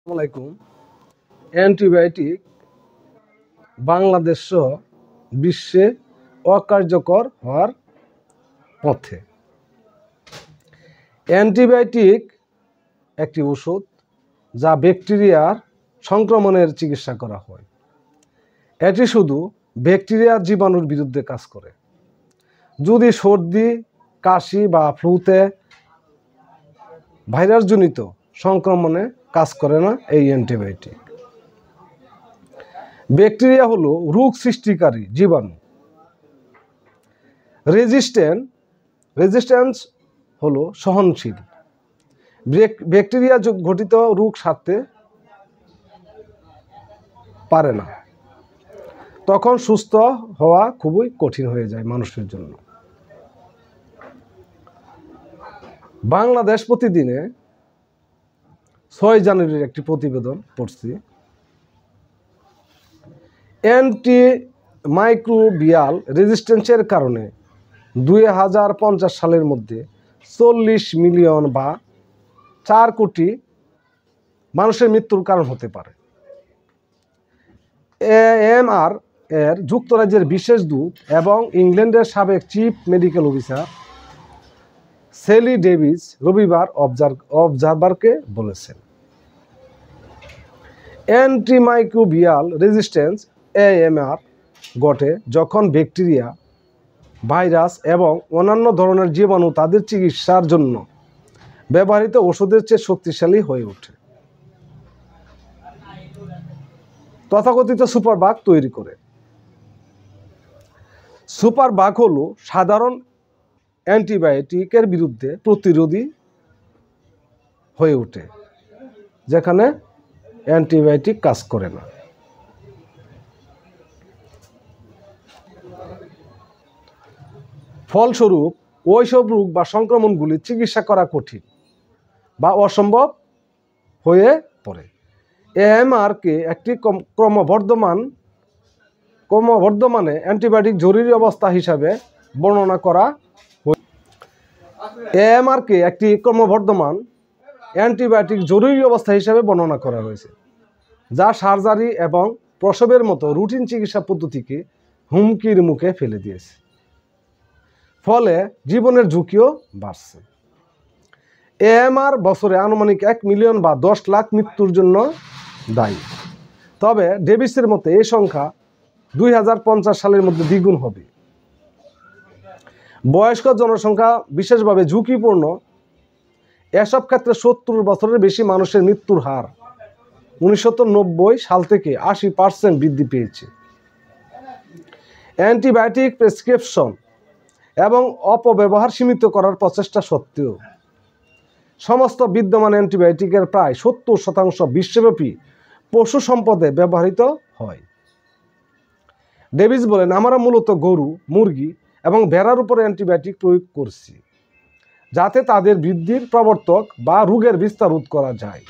আসসালামাইকুম। অ্যান্টিবায়োটিক বাংলাদেশ সহ বিশ্বে অকার্যকর হওয়ার পথে। অ্যান্টিবায়োটিক একটি ওষুধ যা ব্যাকটেরিয়ার সংক্রমণের চিকিৎসা করা হয়। এটি শুধু ব্যাকটেরিয়ার জীবাণুর বিরুদ্ধে কাজ করে। যদি সর্দি, কাশি বা ফ্লুতে ভাইরাসজনিত সংক্রমণে কাজ করে না এই অ্যান্টিবায়োটিক। ব্যাকটেরিয়া হলো রোগ সৃষ্টিকারী জীবাণু। রেজিস্ট্যান্স হলো সহনশীল। ব্যাকটেরিয়া ঘটিত রোগ সারতে পারে না, তখন সুস্থ হওয়া খুবই কঠিন হয়ে যায় মানুষের জন্য। বাংলাদেশ প্রতিদিনে 6 জানুয়ারির একটি প্রতিবেদন পড়ছি। অ্যান্টিমাইক্রোবিয়াল রেজিস্ট্যান্সের কারণে 2050 সালের মধ্যে 40 মিলিয়ন বা 4 কোটি মানুষের মৃত্যুর কারণ হতে পারে। AMR এর যুক্তরাজ্যের বিশেষ দূত এবং ইংল্যান্ডের সাবেক চিফ মেডিকেল অফিসার সেলি ডেভিস রবিবার অবজারভারকে বলেছেন, অ্যান্টিমাইক্রোবিয়াল রেজিস্ট্যান্স AMR ঘটে যখন ব্যাকটেরিয়া, ভাইরাস এবং অন্যান্য ধরনের জীবাণু তাদের চিকিৎসার জন্য ব্যবহৃত ওষুধের চেয়ে শক্তিশালী হয়ে ওঠে, তথাকথিত সুপারবাগ তৈরি করে। সুপারবাগ হলো সাধারণ অ্যান্টিবায়োটিকের বিরুদ্ধে প্রতিরোধী হয়ে ওঠে যেখানে অ্যান্টিবায়োটিক কাজ করে না। ফলস্বরূপ ওইসব রোগ বা সংক্রমণগুলি চিকিৎসা করা কঠিন বা অসম্ভব হয়ে পড়ে। AMR-কে একটি ক্রমবর্ধমানে অ্যান্টিবায়োটিক জরুরি অবস্থা হিসাবে বর্ণনা করা হয়েছে। AMR-কে একটি ক্রমবর্ধমান অ্যান্টিবায়োটিক জরুরি অবস্থা হিসাবে বর্ণনা করা হয়েছে, যা সার্জারি এবং প্রসবের মতো রুটিন চিকিৎসা পদ্ধতিকে হুমকির মুখে ফেলে দিয়েছে। ফলে জীবনের ঝুঁকিও বাড়ছে। AMR বছরে আনুমানিক 1 মিলিয়ন বা 10 লাখ মৃত্যুর জন্য দায়ী। তবে ডেভিসের মতে এই সংখ্যা 2050 সালের মধ্যে দ্বিগুণ হবে। বয়স্ক জনসংখ্যা বিশেষভাবে ঝুঁকিপূর্ণ। এসব ক্ষেত্রে 70 বছরের বেশি মানুষের মৃত্যুর হার 1990 সাল থেকে 80% বৃদ্ধি পেয়েছে। অ্যান্টিবায়োটিক প্রেসক্রিপশন এবং অপব্যবহার সীমিত করার প্রচেষ্টা সত্ত্বেও সমস্ত বিদ্যমান অ্যান্টিবায়োটিকের প্রায় 70% বিশ্বব্যাপী পশু সম্পদে ব্যবহৃত হয়। ডেভিস বলেন, আমরা মূলত গরু, মুরগি এবং ভেড়ার উপর অ্যান্টিবায়োটিক প্রয়োগ করছি যাতে তাদের বৃদ্ধির প্রবর্তক বা রোগের বিস্তার রোধ করা যায়,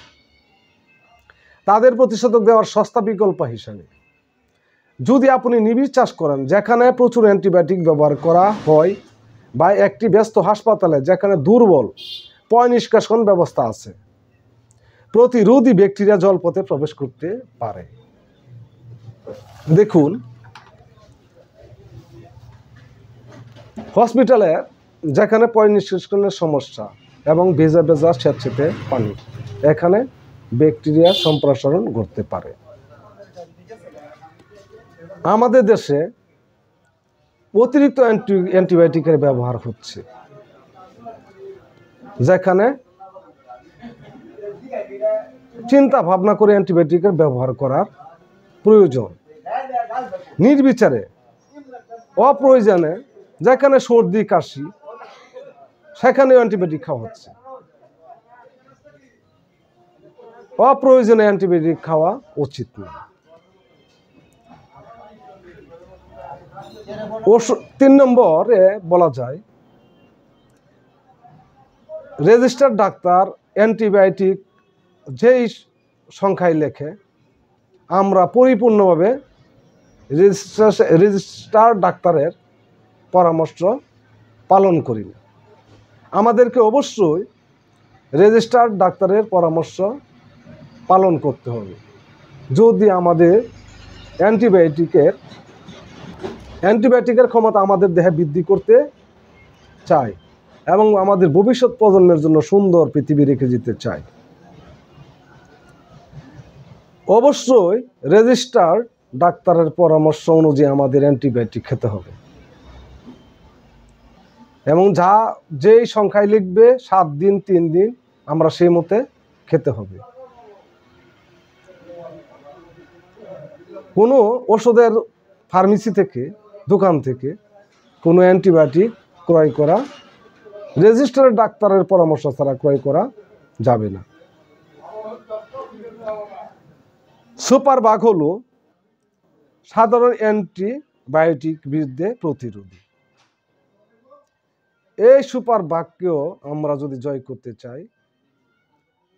তাদের প্রতিষেধক দেওয়ার সস্তা বিকল্প হিসাবে। যদি আপনি নিবিড় চাষ করেন যেখানে প্রচুর অ্যান্টিবায়োটিক ব্যবহার করা হয় বা একটি ব্যস্ত হাসপাতালে যেখানে দুর্বল পয় নিষ্কাশন ব্যবস্থা আছে, প্রতিরোধী ব্যাকটেরিয়া জলপথে প্রবেশ করতে পারে। দেখুন, হসপিটালে যেখানে পয় নিষ্কাশনের সমস্যা এবং ভেজা ভেজা স্যাঁতসেঁতে পানি, এখানে ব্যাকটেরিয়া সম্প্রসারণ ঘটতে পারে। আমাদের দেশে অতিরিক্ত অ্যান্টিবায়োটিকের ব্যবহার হচ্ছে, যেখানে চিন্তা ভাবনা করে অ্যান্টিবায়োটিকের ব্যবহার করার প্রয়োজন। নির্বিচারে অপ্রয়োজনে যেখানে সর্দি কাশি সেখানে অ্যান্টিবায়োটিক খাওয়া হচ্ছে। অপ্রয়োজনে অ্যান্টিবায়োটিক খাওয়া উচিত না। 3 নম্বরে বলা যায়, রেজিস্টার্ড ডাক্তার অ্যান্টিবায়োটিক যেই সংখ্যায় লেখে আমরা পরিপূর্ণভাবে রেজিস্টার্ড ডাক্তারের পরামর্শ পালন করি না। আমাদেরকে অবশ্যই রেজিস্টার্ড ডাক্তারের পরামর্শ পালন করতে হবে। যদি আমাদের অ্যান্টিবায়োটিকের ক্ষমতা আমাদের দেহে বৃদ্ধি করতে চাই এবং আমাদের ভবিষ্যৎ প্রজন্মের জন্য সুন্দর পৃথিবী রেখে যেতে চাই, অবশ্যই রেজিস্টার্ড ডাক্তারের পরামর্শ অনুযায়ী আমাদের অ্যান্টিবায়োটিক খেতে হবে এবং যেই সংখ্যায় লিখবে 7 দিন 3 দিন আমরা সেই মতে খেতে হবে। কোনো ওষুধের ফার্মেসি থেকে, দোকান থেকে কোনো অ্যান্টিবায়োটিক ক্রয় করা রেজিস্টার্ড ডাক্তারের পরামর্শ ছাড়া ক্রয় করা যাবে না। সুপার বাগ হলো সাধারণ অ্যান্টিবায়োটিক বিরুদ্ধে প্রতিরোধী। এই সুপার বাগকেও আমরা যদি জয় করতে চাই,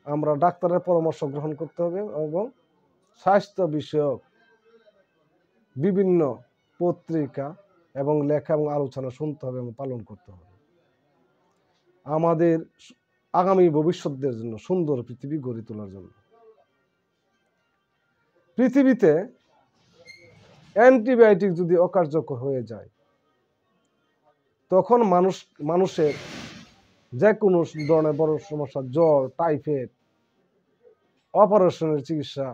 আমরা ডাক্তারের পরামর্শ গ্রহণ করতে হবে এবং স্বাস্থ্য বিষয়ক বিভিন্ন পত্রিকা এবং লেখা এবং আলোচনা শুনতে হবে এবং পালন করতে হবে আমাদের আগামী ভবিষ্যতের জন্য, সুন্দর পৃথিবী গড়ে তোলার জন্য। পৃথিবীতে অ্যান্টিবায়োটিক যদি অকার্যকর হয়ে যায়, তখন মানুষের যে কোনো ধরনের বড় সমস্যা, জ্বর, টাইফয়েড, অপারেশনের চিকিৎসা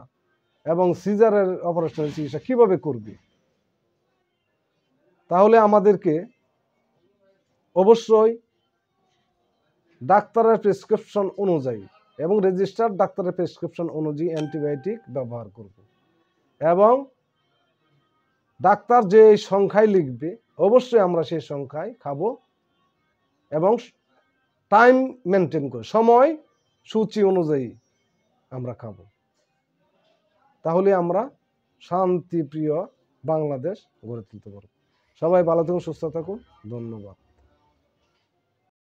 এবং সিজারের অপারেশনের চিকিৎসা কিভাবে করবে? তাহলে আমাদেরকে অবশ্যই ডাক্তারের প্রেসক্রিপশন অনুযায়ী এবং রেজিস্টার্ড ডাক্তারের প্রেসক্রিপশন অনুযায়ী অ্যান্টিবায়োটিক ব্যবহার করব এবং ডাক্তার যে সংখ্যায় লিখবে অবশ্যই আমরা সেই সংখ্যায় খাবো এবং টাইম মেনটেন করে, সময় সূচি অনুযায়ী আমরা খাবো। তাহলে আমরা শান্তিপ্রিয় বাংলাদেশ গড়ে তুলতে পারব। সবাই ভালো থাকুন, সুস্থ থাকুন। ধন্যবাদ।